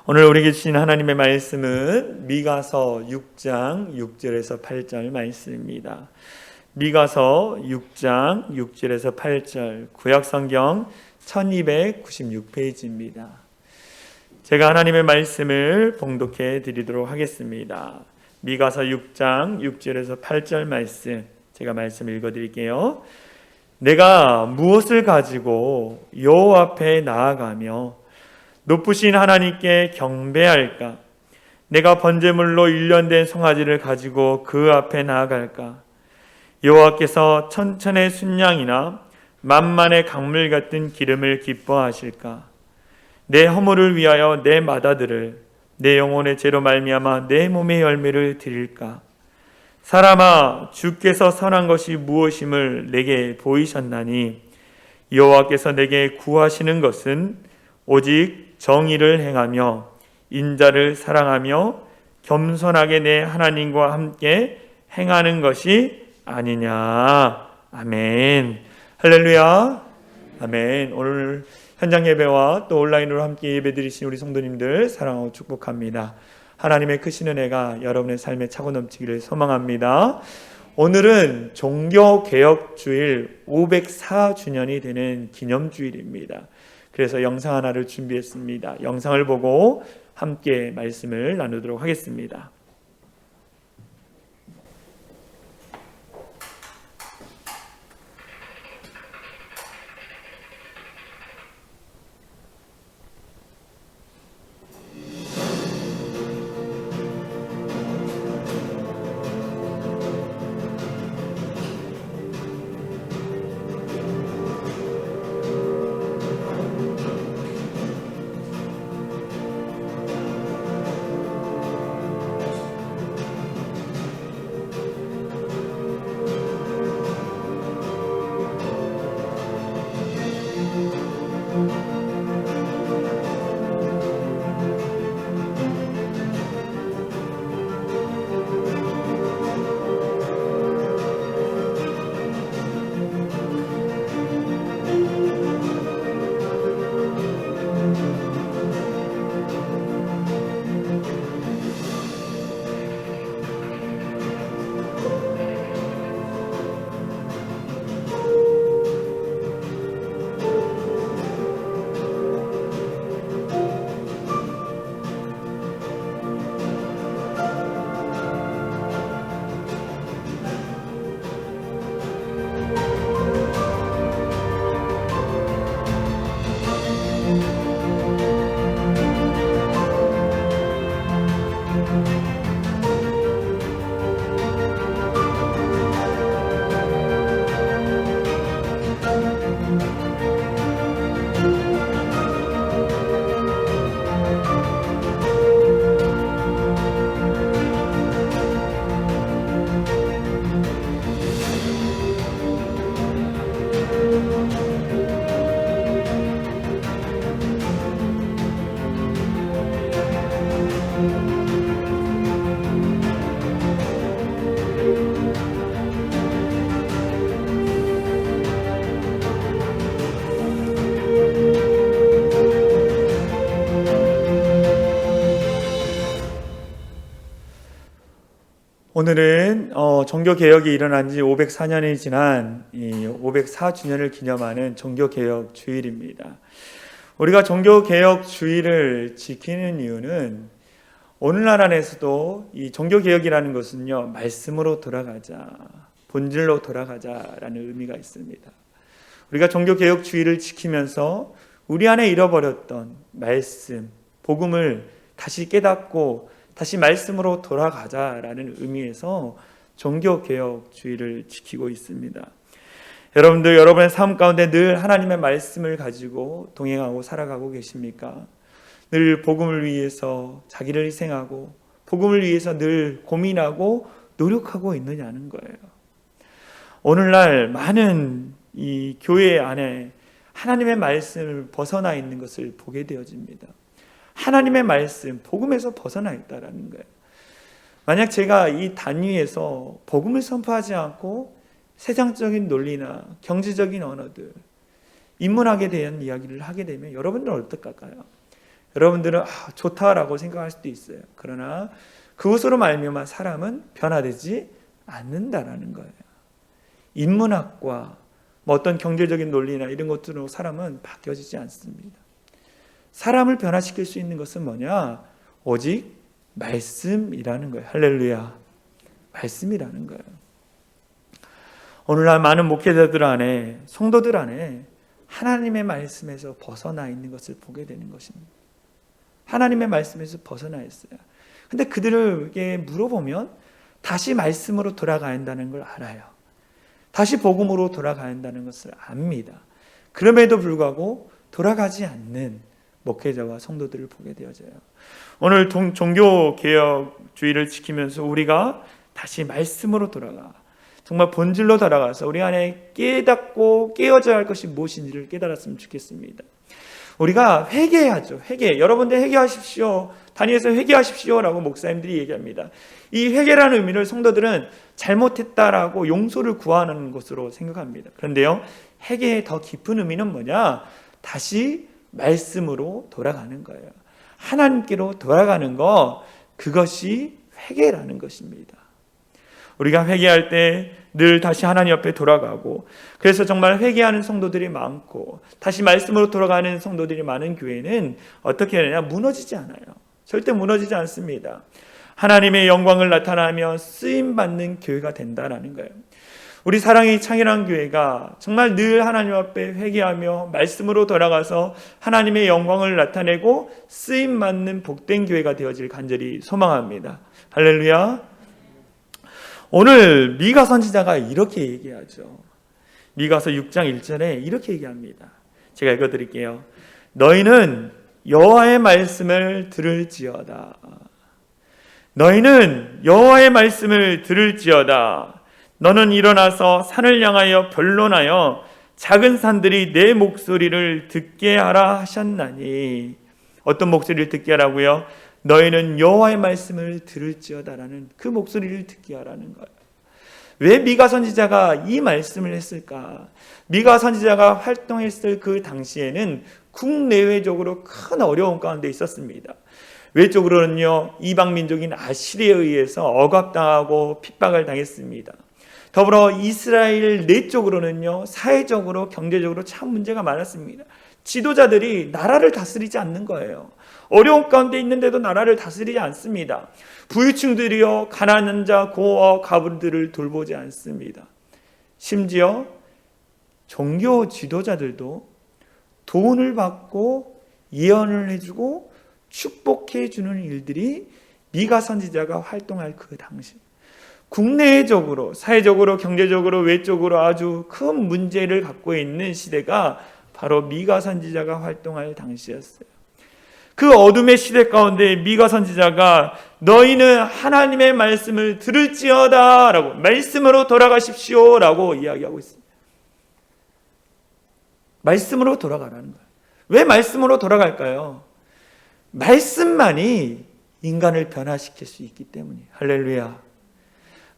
오늘 우리에게 주신 하나님의 말씀은 미가서 6장 6절에서 8절 말씀입니다. 미가서 6장 6절에서 8절 구약성경 1296페이지입니다. 제가 하나님의 말씀을 봉독해 드리도록 하겠습니다. 미가서 6장 6절에서 8절 말씀, 제가 말씀 읽어드릴게요. 내가 무엇을 가지고 여호와 앞에 나아가며 높으신 하나님께 경배할까? 내가 번제물로 일련된 송아지를 가지고 그 앞에 나아갈까? 여호와께서 천천의 순양이나 만만의 강물 같은 기름을 기뻐하실까? 내 허물을 위하여 내 마다들을, 내 영혼의 죄로 말미암아 내 몸의 열매를 드릴까? 사람아, 주께서 선한 것이 무엇임을 내게 보이셨나니 여호와께서 내게 구하시는 것은 오직 정의를 행하며 인자를 사랑하며 겸손하게 내 하나님과 함께 행하는 것이 아니냐. 아멘. 할렐루야. 아멘. 오늘 현장 예배와 또 온라인으로 함께 예배 드리신 우리 성도님들 사랑하고 축복합니다. 하나님의 크신 은혜가 여러분의 삶에 차고 넘치기를 소망합니다. 오늘은 종교개혁주일 504주년이 되는 기념주일입니다. 그래서 영상 하나를 준비했습니다. 영상을 보고 함께 말씀을 나누도록 하겠습니다. 오늘은 종교개혁이 일어난 지 504년이 지난 504주년을 기념하는 종교개혁 주일입니다. 우리가 종교개혁 주일을 지키는 이유는 오늘날 안에서도 이 종교개혁이라는 것은요, 말씀으로 돌아가자, 본질로 돌아가자라는 의미가 있습니다. 우리가 종교개혁 주일을 지키면서 우리 안에 잃어버렸던 말씀, 복음을 다시 깨닫고 다시 말씀으로 돌아가자라는 의미에서 종교개혁 주일을 지키고 있습니다. 여러분들, 여러분의 삶 가운데 늘 하나님의 말씀을 가지고 동행하고 살아가고 계십니까? 늘 복음을 위해서 자기를 희생하고 복음을 위해서 늘 고민하고 노력하고 있느냐는 거예요. 오늘날 많은 이 교회 안에 하나님의 말씀을 벗어나 있는 것을 보게 되어집니다. 하나님의 말씀, 복음에서 벗어나 있다라는 거예요. 만약 제가 이 단위에서 복음을 선포하지 않고 세상적인 논리나 경제적인 언어들, 인문학에 대한 이야기를 하게 되면 여러분들은 어떡할까요? 여러분들은 좋다라고 생각할 수도 있어요. 그러나 그것으로 말미암아 사람은 변화되지 않는다라는 거예요. 인문학과 어떤 경제적인 논리나 이런 것들로 사람은 바뀌어지지 않습니다. 사람을 변화시킬 수 있는 것은 뭐냐? 오직 말씀이라는 거예요. 할렐루야. 말씀이라는 거예요. 오늘날 많은 목회자들 안에, 성도들 안에 하나님의 말씀에서 벗어나 있는 것을 보게 되는 것입니다. 하나님의 말씀에서 벗어나 있어요. 근데 그들에게 물어보면 다시 말씀으로 돌아가야 한다는 걸 알아요. 다시 복음으로 돌아가야 한다는 것을 압니다. 그럼에도 불구하고 돌아가지 않는 목회자와 성도들을 보게 되어져요. 오늘 종교개혁주의를 지키면서 우리가 다시 말씀으로 돌아가, 정말 본질로 돌아가서 우리 안에 깨닫고 깨어져야 할 것이 무엇인지를 깨달았으면 좋겠습니다. 우리가 회개해야죠. 회개. 여러분들 회개하십시오. 다니엘서 회개하십시오라고 목사님들이 얘기합니다. 이 회개라는 의미를 성도들은 잘못했다라고 용서를 구하는 것으로 생각합니다. 그런데요, 회개의 더 깊은 의미는 뭐냐? 다시 말씀으로 돌아가는 거예요. 하나님께로 돌아가는 거, 그것이 회개라는 것입니다. 우리가 회개할 때 늘 다시 하나님 옆에 돌아가고, 그래서 정말 회개하는 성도들이 많고 다시 말씀으로 돌아가는 성도들이 많은 교회는 어떻게 되냐? 무너지지 않아요. 절대 무너지지 않습니다. 하나님의 영광을 나타나며 쓰임받는 교회가 된다는 거예요. 우리 사랑의 창일한 교회가 정말 늘 하나님 앞에 회개하며 말씀으로 돌아가서 하나님의 영광을 나타내고 쓰임받는 복된 교회가 되어질 간절히 소망합니다. 할렐루야. 오늘 미가 선지자가 이렇게 얘기하죠. 미가서 6장 1절에 이렇게 얘기합니다. 제가 읽어드릴게요. 너희는 여호와의 말씀을 들을지어다. 너희는 여호와의 말씀을 들을지어다. 너는 일어나서 산을 향하여 변론하여 작은 산들이 내 목소리를 듣게 하라 하셨나니. 어떤 목소리를 듣게 하라고요? 너희는 여호와의 말씀을 들을지어다라는 그 목소리를 듣게 하라는 거예요. 왜 미가 선지자가 이 말씀을 했을까? 미가 선지자가 활동했을 그 당시에는 국내외적으로 큰 어려움 가운데 있었습니다. 외적으로는요, 이방 민족인 아시리에 의해서 억압당하고 핍박을 당했습니다. 더불어 이스라엘 내적으로는요, 사회적으로 경제적으로 참 문제가 많았습니다. 지도자들이 나라를 다스리지 않는 거예요. 어려운 가운데 있는데도 나라를 다스리지 않습니다. 부유층들이요, 가난한 자, 고아, 가부들을 돌보지 않습니다. 심지어 종교 지도자들도 돈을 받고 예언을 해주고 축복해 주는 일들이 미가 선지자가 활동할 그 당시, 국내적으로, 사회적으로, 경제적으로, 외적으로 아주 큰 문제를 갖고 있는 시대가 바로 미가 선지자가 활동할 당시였어요. 그 어둠의 시대 가운데 미가 선지자가 너희는 하나님의 말씀을 들을지어다 라고, 말씀으로 돌아가십시오 라고 이야기하고 있습니다. 말씀으로 돌아가라는 거예요. 왜 말씀으로 돌아갈까요? 말씀만이 인간을 변화시킬 수 있기 때문이에요. 할렐루야.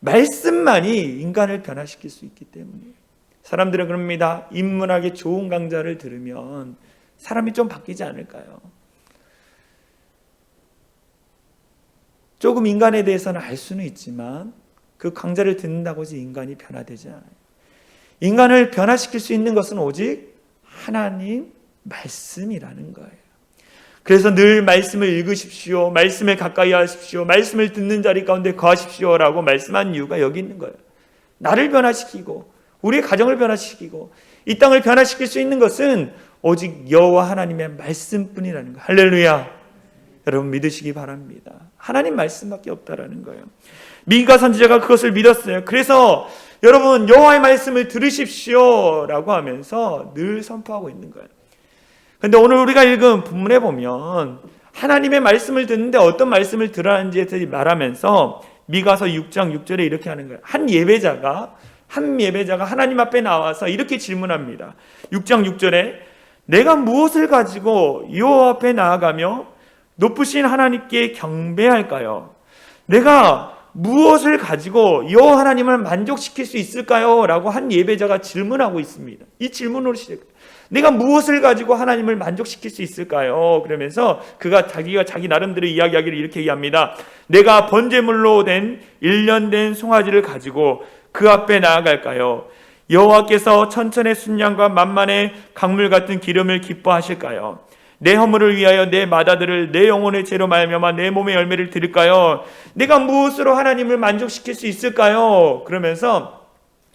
말씀만이 인간을 변화시킬 수 있기 때문이에요. 사람들은 그럽니다. 인문학의 좋은 강좌를 들으면 사람이 좀 바뀌지 않을까요? 조금 인간에 대해서는 알 수는 있지만 그 강좌를 듣는다고 해서 인간이 변화되지 않아요. 인간을 변화시킬 수 있는 것은 오직 하나님 말씀이라는 거예요. 그래서 늘 말씀을 읽으십시오. 말씀에 가까이 하십시오. 말씀을 듣는 자리 가운데 거하십시오라고 말씀한 이유가 여기 있는 거예요. 나를 변화시키고 우리의 가정을 변화시키고 이 땅을 변화시킬 수 있는 것은 오직 여호와 하나님의 말씀뿐이라는 거예요. 할렐루야. 여러분 믿으시기 바랍니다. 하나님 말씀밖에 없다라는 거예요. 미가 선지자가 그것을 믿었어요. 그래서 여러분 여호와의 말씀을 들으십시오라고 하면서 늘 선포하고 있는 거예요. 그런데 오늘 우리가 읽은 본문에 보면 하나님의 말씀을 듣는데 어떤 말씀을 들으라는지에 대해 말하면서 미가서 6장 6절에 이렇게 하는 거예요. 한 예배자가 하나님 앞에 나와서 이렇게 질문합니다. 6장 6절에 내가 무엇을 가지고 여호와 앞에 나아가며 높으신 하나님께 경배할까요? 내가 무엇을 가지고 여호와 하나님을 만족시킬 수 있을까요? 라고 한 예배자가 질문하고 있습니다. 이 질문으로 시작해요. 내가 무엇을 가지고 하나님을 만족시킬 수 있을까요? 그러면서 자기가 자기 나름대로 이야기하기를 이렇게 얘기합니다. 내가 번제물로 된 1년 된 송아지를 가지고 그 앞에 나아갈까요? 여호와께서 천천의 순양과 만만의 강물 같은 기름을 기뻐하실까요? 내 허물을 위하여 내 마다들을 내 영혼의 죄로 말미암아 내 몸의 열매를 드릴까요? 내가 무엇으로 하나님을 만족시킬 수 있을까요? 그러면서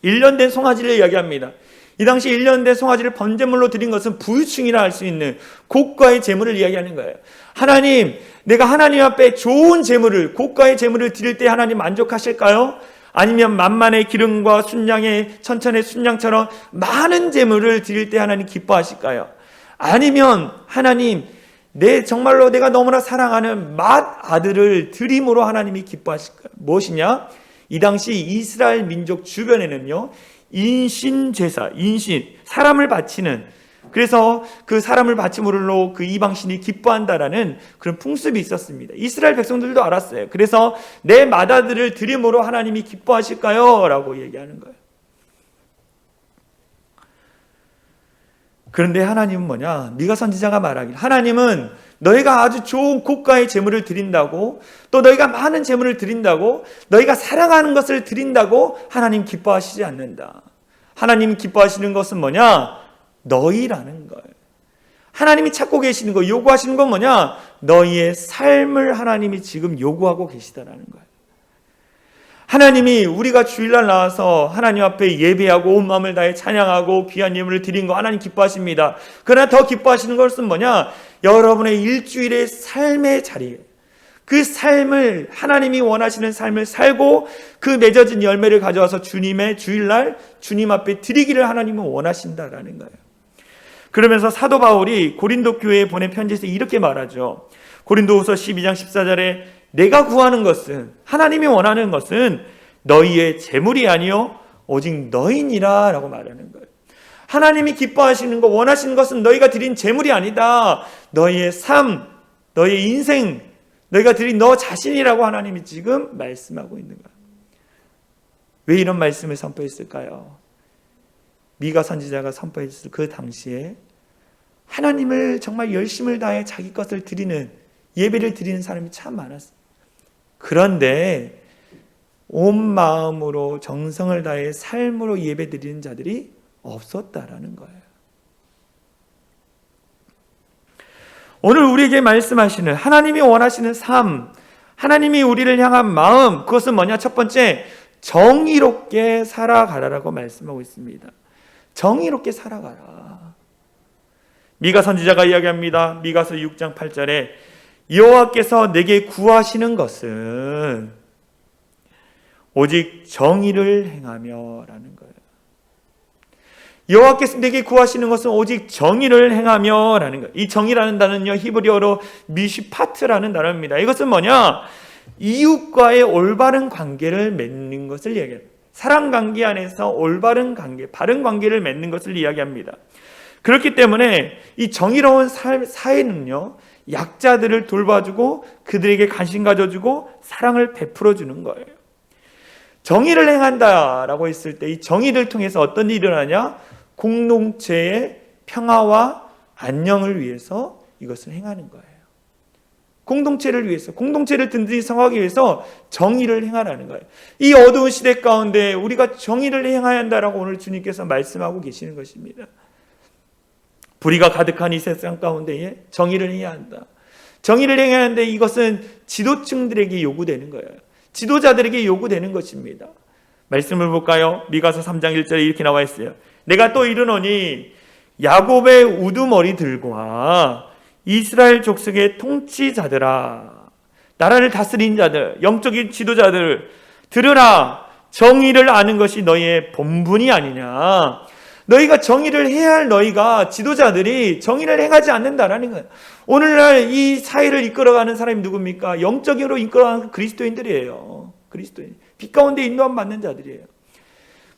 1년 된 송아지를 이야기합니다. 이 당시 1년 된 송아지를 번제물로 드린 것은 부유층이라 할 수 있는 고가의 제물을 이야기하는 거예요. 하나님, 내가 하나님 앞에 좋은 제물을, 고가의 제물을 드릴 때 하나님 만족하실까요? 아니면 만만의 기름과 순양의 천천의 순양처럼 많은 제물을 드릴 때 하나님 기뻐하실까요? 아니면 하나님, 정말로 내가 너무나 사랑하는 맏아들을 드림으로 하나님이 기뻐하실까요? 무엇이냐? 이 당시 이스라엘 민족 주변에는요, 인신제사, 사람을 바치는, 그래서 그 사람을 바침으로 그 이방신이 기뻐한다라는 그런 풍습이 있었습니다. 이스라엘 백성들도 알았어요. 그래서 내 맏아들을 드림으로 하나님이 기뻐하실까요? 라고 얘기하는 거예요. 그런데 하나님은 뭐냐? 미가 선지자가 말하길, 하나님은 너희가 아주 좋은 고가의 제물을 드린다고, 또 너희가 많은 제물을 드린다고, 너희가 사랑하는 것을 드린다고 하나님 기뻐하시지 않는다. 하나님 기뻐하시는 것은 뭐냐? 너희라는 거예요. 하나님이 찾고 계시는 거, 요구하시는 건 뭐냐? 너희의 삶을 하나님이 지금 요구하고 계시다라는 거예요. 하나님이 우리가 주일날 나와서 하나님 앞에 예배하고 온 마음을 다해 찬양하고 귀한 예물을 드린 거 하나님 기뻐하십니다. 그러나 더 기뻐하시는 것은 뭐냐? 여러분의 일주일의 삶의 자리에 그 삶을, 하나님이 원하시는 삶을 살고 그 맺어진 열매를 가져와서 주님의 주일날 주님 앞에 드리기를 하나님은 원하신다라는 거예요. 그러면서 사도 바울이 고린도 교회에 보낸 편지에서 이렇게 말하죠. 고린도후서 12장 14절에 내가 구하는 것은, 하나님이 원하는 것은 너희의 재물이 아니요 오직 너희니라 라고 말하는 거예요. 하나님이 기뻐하시는 것, 원하시는 것은 너희가 드린 재물이 아니다. 너희의 삶, 너희의 인생, 너희가 드린 너 자신이라고 하나님이 지금 말씀하고 있는 거예요. 왜 이런 말씀을 선포했을까요? 미가 선지자가 선포했을 그 당시에 하나님을 정말 열심을 다해 자기 것을 드리는, 예배를 드리는 사람이 참 많았어요. 그런데 온 마음으로 정성을 다해 삶으로 예배 드리는 자들이 없었다라는 거예요. 오늘 우리에게 말씀하시는 하나님이 원하시는 삶, 하나님이 우리를 향한 마음, 그것은 뭐냐? 첫 번째, 정의롭게 살아가라라고 말씀하고 있습니다. 정의롭게 살아가라. 미가 선지자가 이야기합니다. 미가서 6장 8절에 여호와께서 내게 구하시는 것은 오직 정의를 행하며 라는 거예요. 여호와께서 내게 구하시는 것은 오직 정의를 행하며 라는 거예요. 이 정의라는 단어는요, 히브리어로 미시파트라는 단어입니다. 이것은 뭐냐? 이웃과의 올바른 관계를 맺는 것을 이야기합니다. 사랑 관계 안에서 올바른 관계, 바른 관계를 맺는 것을 이야기합니다. 그렇기 때문에 이 정의로운 사회는요, 약자들을 돌봐주고 그들에게 관심 가져주고 사랑을 베풀어주는 거예요. 정의를 행한다라고 했을 때 이 정의를 통해서 어떤 일이 일어나냐? 공동체의 평화와 안녕을 위해서 이것을 행하는 거예요. 공동체를 위해서, 공동체를 든든히 성하기 위해서 정의를 행하라는 거예요. 이 어두운 시대 가운데 우리가 정의를 행해야 한다라고 오늘 주님께서 말씀하고 계시는 것입니다. 불의가 가득한 이 세상 가운데에 정의를 해야 한다. 정의를 행해야 하는데 이것은 지도층들에게 요구되는 거예요. 지도자들에게 요구되는 것입니다. 말씀을 볼까요? 미가서 3장 1절에 이렇게 나와 있어요. 내가 또 이르노니 야곱의 우두머리들과 이스라엘 족속의 통치자들아, 나라를 다스린 자들, 영적인 지도자들, 들으라. 정의를 아는 것이 너희의 본분이 아니냐. 너희가 정의를 해야 할 너희가, 지도자들이 정의를 행하지 않는다라는 거예요. 오늘날 이 사회를 이끌어가는 사람이 누굽니까? 영적으로 이끌어가는 그리스도인들이에요. 그리스도인. 빛 가운데 인도함 받는 자들이에요.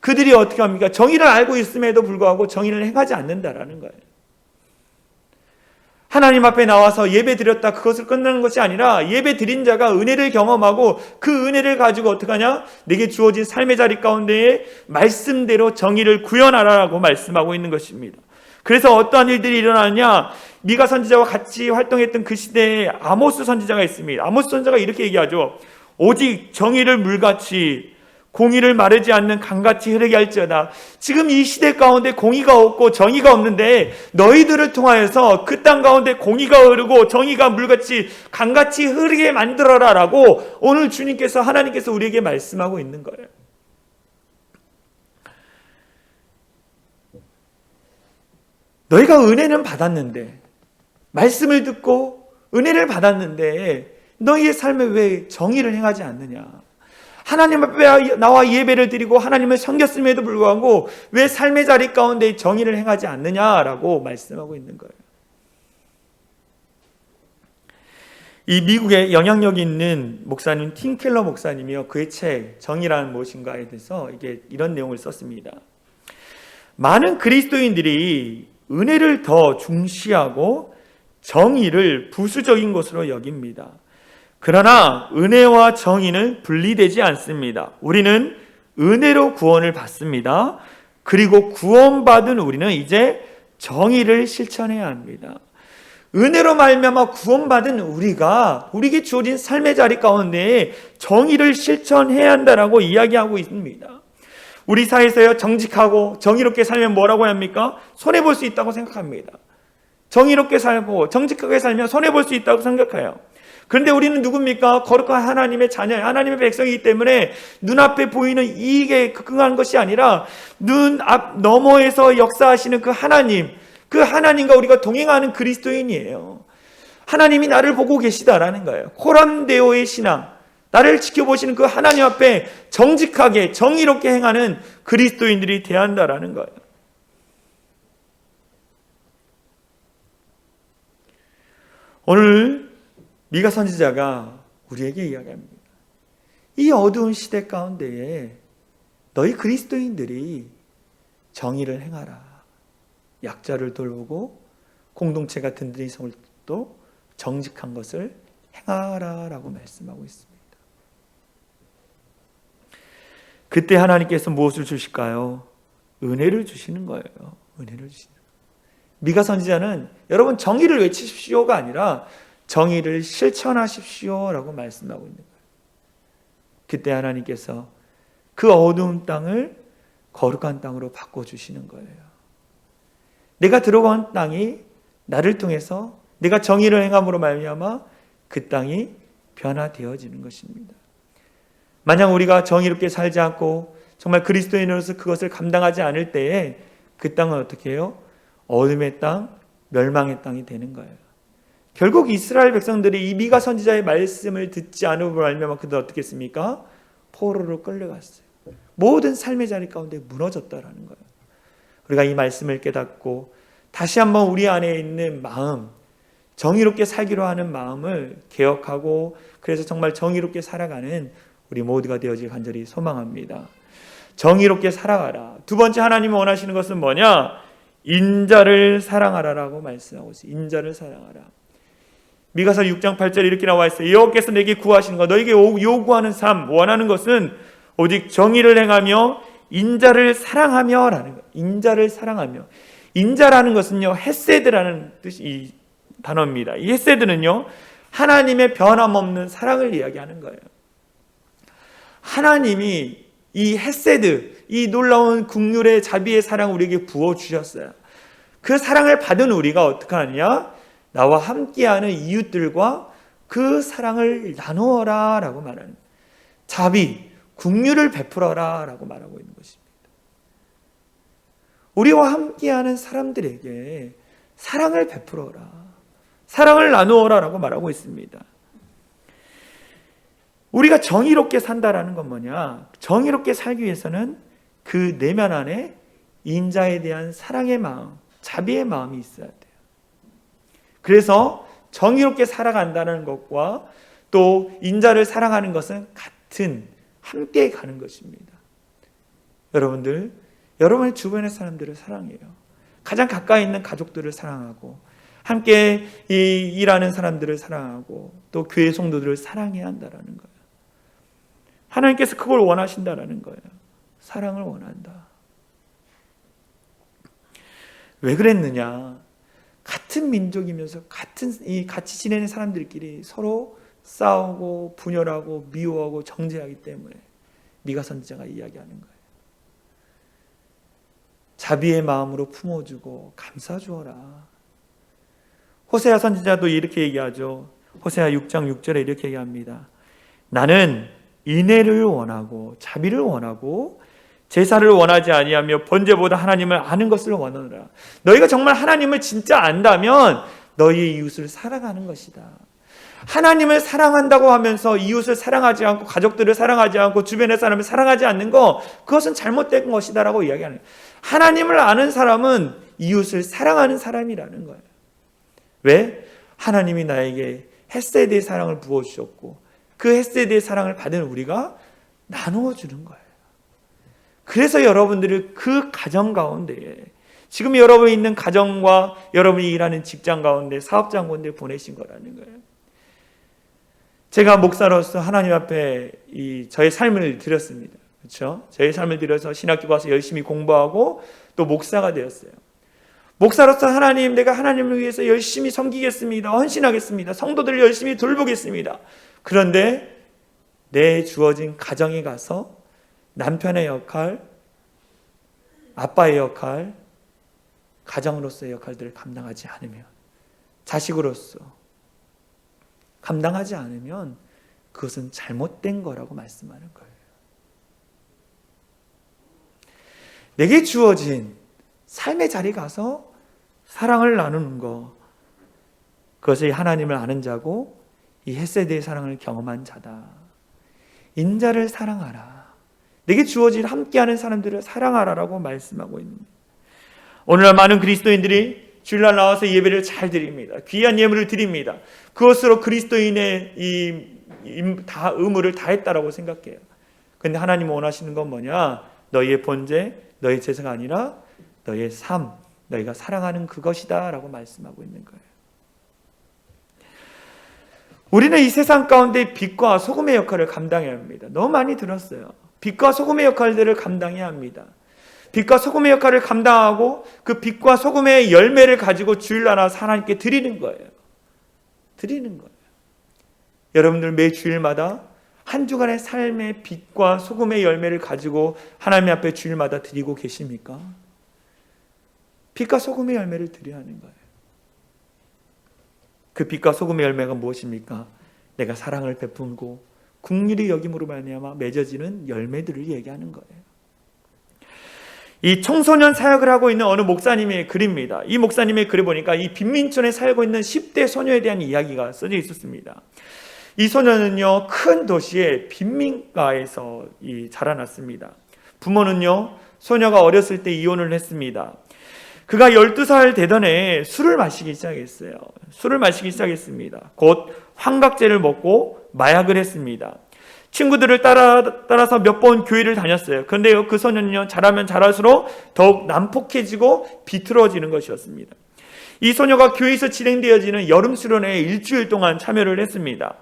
그들이 어떻게 합니까? 정의를 알고 있음에도 불구하고 정의를 행하지 않는다라는 거예요. 하나님 앞에 나와서 예배 드렸다 그것을 끝나는 것이 아니라 예배 드린 자가 은혜를 경험하고 그 은혜를 가지고 어떻게 하냐? 내게 주어진 삶의 자리 가운데에 말씀대로 정의를 구현하라라고 말씀하고 있는 것입니다. 그래서 어떠한 일들이 일어나느냐? 미가 선지자와 같이 활동했던 그 시대에 아모스 선지자가 있습니다. 아모스 선지자가 이렇게 얘기하죠. 오직 정의를 물같이 공의를 마르지 않는 강같이 흐르게 할지어다. 지금 이 시대 가운데 공의가 없고 정의가 없는데 너희들을 통하여서 그 땅 가운데 공의가 흐르고 정의가 물같이 강같이 흐르게 만들어라 라고 오늘 주님께서 하나님께서 우리에게 말씀하고 있는 거예요. 너희가 은혜는 받았는데 말씀을 듣고 은혜를 받았는데 너희의 삶에 왜 정의를 행하지 않느냐? 하나님 앞에 나와 예배를 드리고 하나님을 섬겼음에도 불구하고 왜 삶의 자리 가운데 정의를 행하지 않느냐라고 말씀하고 있는 거예요. 이 미국의 영향력 있는 목사님 팀 켈러 목사님이요, 그의 책 정의란 무엇인가에 대해서 이런 내용을 썼습니다. 많은 그리스도인들이 은혜를 더 중시하고 정의를 부수적인 것으로 여깁니다. 그러나 은혜와 정의는 분리되지 않습니다. 우리는 은혜로 구원을 받습니다. 그리고 구원받은 우리는 이제 정의를 실천해야 합니다. 은혜로 말미암아 구원받은 우리가 우리에게 주어진 삶의 자리 가운데 정의를 실천해야 한다라고 이야기하고 있습니다. 우리 사회에서 정직하고 정의롭게 살면 뭐라고 합니까? 손해볼 수 있다고 생각합니다. 정의롭게 살고 정직하게 살면 손해볼 수 있다고 생각해요. 그런데 우리는 누굽니까? 거룩한 하나님의 자녀, 하나님의 백성이기 때문에 눈앞에 보이는 이익에 급급한 것이 아니라 눈앞 너머에서 역사하시는 그 하나님과 우리가 동행하는 그리스도인이에요. 하나님이 나를 보고 계시다라는 거예요. 코람데오의 신앙, 나를 지켜보시는 그 하나님 앞에 정직하게 정의롭게 행하는 그리스도인들이 되어야 한다라는 거예요. 오늘 미가 선지자가 우리에게 이야기합니다. 이 어두운 시대 가운데에 너희 그리스도인들이 정의를 행하라. 약자를 돌보고 공동체가 든든히 서울 또 정직한 것을 행하라라고 말씀하고 있습니다. 그때 하나님께서 무엇을 주실까요? 은혜를 주시는 거예요. 은혜를 주시는 거예요. 미가 선지자는 여러분 정의를 외치십시오가 아니라 정의를 실천하십시오라고 말씀하고 있는 거예요. 그때 하나님께서 그 어두운 땅을 거룩한 땅으로 바꿔주시는 거예요. 내가 들어간 땅이 나를 통해서 내가 정의를 행함으로 말미암아 그 땅이 변화되어지는 것입니다. 만약 우리가 정의롭게 살지 않고 정말 그리스도인으로서 그것을 감당하지 않을 때에 그 땅은 어떻게 해요? 어둠의 땅, 멸망의 땅이 되는 거예요. 결국 이스라엘 백성들이 이 미가 선지자의 말씀을 듣지 않음으로 말미암아 그들 어떻게 했습니까? 포로로 끌려갔어요. 모든 삶의 자리 가운데 무너졌다라는 거예요. 우리가 이 말씀을 깨닫고 다시 한번 우리 안에 있는 마음, 정의롭게 살기로 하는 마음을 개혁하고 그래서 정말 정의롭게 살아가는 우리 모두가 되어질 간절히 소망합니다. 정의롭게 살아가라. 두 번째 하나님이 원하시는 것은 뭐냐? 인자를 사랑하라라고 말씀하고 있어요. 인자를 사랑하라. 미가서 6장 8절에 이렇게 나와 있어요. 여호와께서 내게 구하시는 것, 너에게 요구하는 삶, 원하는 것은 오직 정의를 행하며 인자를 사랑하며라는 거예요. 인자를 사랑하며. 인자라는 것은요, 헤세드라는 뜻이 이 단어입니다. 이 헤세드는요, 하나님의 변함없는 사랑을 이야기하는 거예요. 하나님이 이 헤세드, 이 놀라운 긍휼의 자비의 사랑을 우리에게 부어주셨어요. 그 사랑을 받은 우리가 어떻게 하느냐? 나와 함께하는 이웃들과 그 사랑을 나누어라 라고 말하는 자비, 긍휼을 베풀어라 라고 말하고 있는 것입니다. 우리와 함께하는 사람들에게 사랑을 베풀어라, 사랑을 나누어라 라고 말하고 있습니다. 우리가 정의롭게 산다라는 건 뭐냐? 정의롭게 살기 위해서는 그 내면 안에 인자에 대한 사랑의 마음, 자비의 마음이 있어야 돼요. 그래서 정의롭게 살아간다는 것과 또 인자를 사랑하는 것은 같은, 함께 가는 것입니다. 여러분들, 여러분의 주변의 사람들을 사랑해요. 가장 가까이 있는 가족들을 사랑하고 함께 일하는 사람들을 사랑하고 또 교회 성도들을 사랑해야 한다라는 거예요. 하나님께서 그걸 원하신다라는 거예요. 사랑을 원한다. 왜 그랬느냐? 같은 민족이면서 같이 지내는 사람들끼리 서로 싸우고 분열하고 미워하고 정죄하기 때문에 미가 선지자가 이야기하는 거예요. 자비의 마음으로 품어주고 감싸주어라. 호세아 선지자도 이렇게 얘기하죠. 호세아 6장 6절에 이렇게 얘기합니다. 나는 인애를 원하고 자비를 원하고 제사를 원하지 아니하며 번제보다 하나님을 아는 것을 원하노라. 너희가 정말 하나님을 진짜 안다면 너희의 이웃을 사랑하는 것이다. 하나님을 사랑한다고 하면서 이웃을 사랑하지 않고 가족들을 사랑하지 않고 주변의 사람을 사랑하지 않는 거, 그것은 잘못된 것이다라고 이야기하는 거예요. 하나님을 아는 사람은 이웃을 사랑하는 사람이라는 거예요. 왜? 하나님이 나에게 헤세드의 사랑을 부어주셨고 그 헤세드의 사랑을 받은 우리가 나누어 주는 거예요. 그래서 여러분들을 그 가정 가운데에, 지금 여러분이 있는 가정과 여러분이 일하는 직장 가운데, 사업장 가운데 보내신 거라는 거예요. 제가 목사로서 하나님 앞에 저의 삶을 드렸습니다. 그렇죠? 저의 삶을 들여서 신학교 가서 열심히 공부하고 또 목사가 되었어요. 목사로서 하나님, 내가 하나님을 위해서 열심히 섬기겠습니다. 헌신하겠습니다. 성도들을 열심히 돌보겠습니다. 그런데 내 주어진 가정에 가서 남편의 역할, 아빠의 역할, 가정으로서의 역할들을 감당하지 않으면, 자식으로서 감당하지 않으면 그것은 잘못된 거라고 말씀하는 거예요. 내게 주어진 삶의 자리에 가서 사랑을 나누는 것, 그것이 하나님을 아는 자고 이 헤세드의 사랑을 경험한 자다. 인자를 사랑하라. 내게 주어진 함께하는 사람들을 사랑하라라고 말씀하고 있습니다. 오늘날 많은 그리스도인들이 주일날 나와서 예배를 잘 드립니다. 귀한 예물을 드립니다. 그것으로 그리스도인의 다 의무를 다했다라고 생각해요. 그런데 하나님 원하시는 건 뭐냐? 너희의 번제, 너희의 제사가 아니라 너희의 삶, 너희가 사랑하는 그것이다 라고 말씀하고 있는 거예요. 우리는 이 세상 가운데 빛과 소금의 역할을 감당해야 합니다. 너무 많이 들었어요. 빛과 소금의 역할들을 감당해야 합니다. 빛과 소금의 역할을 감당하고 그 빛과 소금의 열매를 가지고 주일날 나와서 하나님께 드리는 거예요. 드리는 거예요. 여러분들 매 주일마다 한 주간의 삶의 빛과 소금의 열매를 가지고 하나님 앞에 주일마다 드리고 계십니까? 빛과 소금의 열매를 드려야 하는 거예요. 그 빛과 소금의 열매가 무엇입니까? 내가 사랑을 베풀고 긍휼히 여김으로 말미암아 맺어지는 열매들을 얘기하는 거예요. 이 청소년 사역을 하고 있는 어느 목사님의 글입니다. 이 목사님의 글을 보니까 이 빈민촌에 살고 있는 10대 소녀에 대한 이야기가 써져 있었습니다. 이 소녀는요, 큰 도시의 빈민가에서 자라났습니다. 부모는요, 소녀가 어렸을 때 이혼을 했습니다. 그가 12살 되던 해에 술을 마시기 시작했어요. 술을 마시기 시작했습니다. 곧 환각제를 먹고 마약을 했습니다. 친구들을 따라서 몇 번 교회를 다녔어요. 그런데 그 소녀는요, 자라면 자랄수록 더욱 난폭해지고 비틀어지는 것이었습니다. 이 소녀가 교회에서 진행되어지는 여름 수련회에 일주일 동안 참여를 했습니다.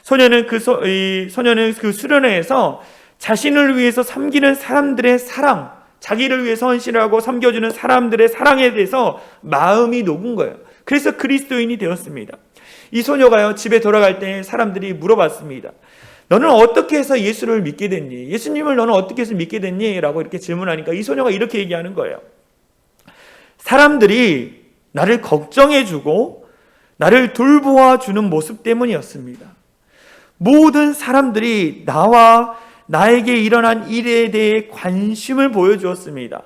소녀는 그 수련회에서 자신을 위해서 섬기는 사람들의 사랑, 자기를 위해서 헌신을 하고 섬겨주는 사람들의 사랑에 대해서 마음이 녹은 거예요. 그래서 그리스도인이 되었습니다. 이 소녀가요, 집에 돌아갈 때 사람들이 물어봤습니다. 너는 어떻게 해서 예수를 믿게 됐니? 예수님을 너는 어떻게 해서 믿게 됐니? 라고 이렇게 질문하니까 이 소녀가 이렇게 얘기하는 거예요. 사람들이 나를 걱정해주고 나를 돌보아주는 모습 때문이었습니다. 모든 사람들이 나와 나에게 일어난 일에 대해 관심을 보여주었습니다.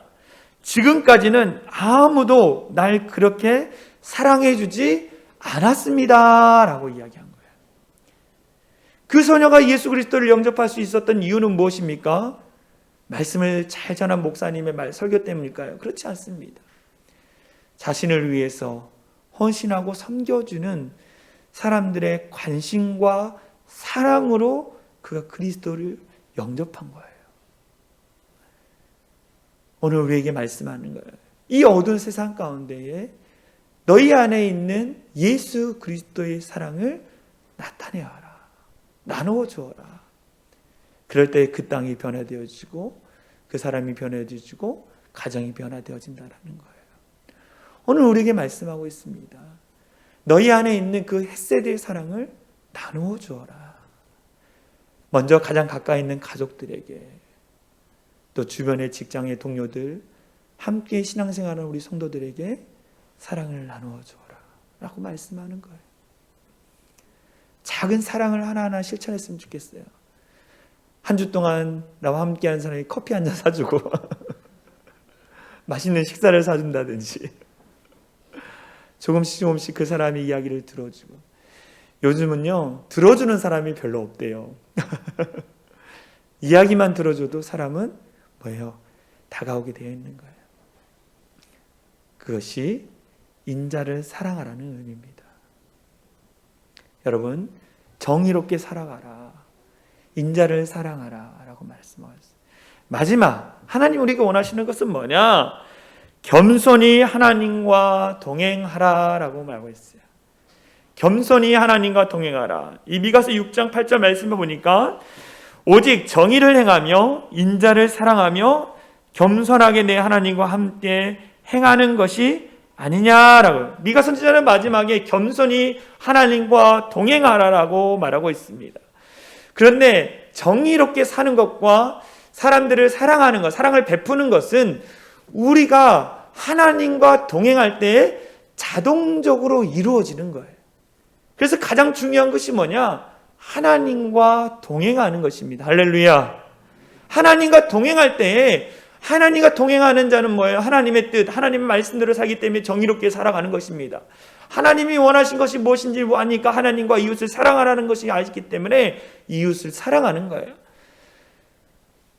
지금까지는 아무도 날 그렇게 사랑해주지 않았습니다. 라고 이야기한 거예요. 그 소녀가 예수 그리스도를 영접할 수 있었던 이유는 무엇입니까? 말씀을 잘 전한 목사님의 설교 때문일까요? 그렇지 않습니다. 자신을 위해서 헌신하고 섬겨주는 사람들의 관심과 사랑으로 그가 그리스도를 영접한 거예요. 오늘 우리에게 말씀하는 거예요. 이 어두운 세상 가운데에 너희 안에 있는 예수 그리스도의 사랑을 나타내어라. 나누어 주어라. 그럴 때 그 땅이 변화되어지고 그 사람이 변화되어지고 가정이 변화되어진다라는 거예요. 오늘 우리에게 말씀하고 있습니다. 너희 안에 있는 그 헷세대의 사랑을 나누어 주어라. 먼저 가장 가까이 있는 가족들에게, 또 주변의 직장의 동료들, 함께 신앙생활하는 우리 성도들에게 사랑을 나누어 주어라 라고 말씀하는 거예요. 작은 사랑을 하나하나 실천했으면 좋겠어요. 한 주 동안 나와 함께한 사람이 커피 한 잔 사주고 맛있는 식사를 사준다든지, 조금씩 그 사람의 이야기를 들어주고. 요즘은요, 들어주는 사람이 별로 없대요. 이야기만 들어줘도 사람은 뭐예요? 다가오게 되어 있는 거예요. 그것이 인자를 사랑하라는 의미입니다. 여러분, 정의롭게 살아가라, 인자를 사랑하라 라고 말씀하셨어요. 마지막, 하나님 우리가 원하시는 것은 뭐냐? 겸손히 하나님과 동행하라 라고 말하고 있어요. 겸손히 하나님과 동행하라. 이 미가서 6장 8절 말씀을 보니까 오직 정의를 행하며 인자를 사랑하며 겸손하게 내 하나님과 함께 행하는 것이 아니냐라고. 미가 선지자는 마지막에 겸손히 하나님과 동행하라라고 말하고 있습니다. 그런데 정의롭게 사는 것과 사람들을 사랑하는 것, 사랑을 베푸는 것은 우리가 하나님과 동행할 때 자동적으로 이루어지는 거예요. 그래서 가장 중요한 것이 뭐냐? 하나님과 동행하는 것입니다. 할렐루야. 하나님과 동행할 때, 하나님과 동행하는 자는 뭐예요? 하나님의 뜻, 하나님의 말씀대로 살기 때문에 정의롭게 살아가는 것입니다. 하나님이 원하신 것이 무엇인지 아니까 하나님과 이웃을 사랑하라는 것이 알기 때문에 이웃을 사랑하는 거예요.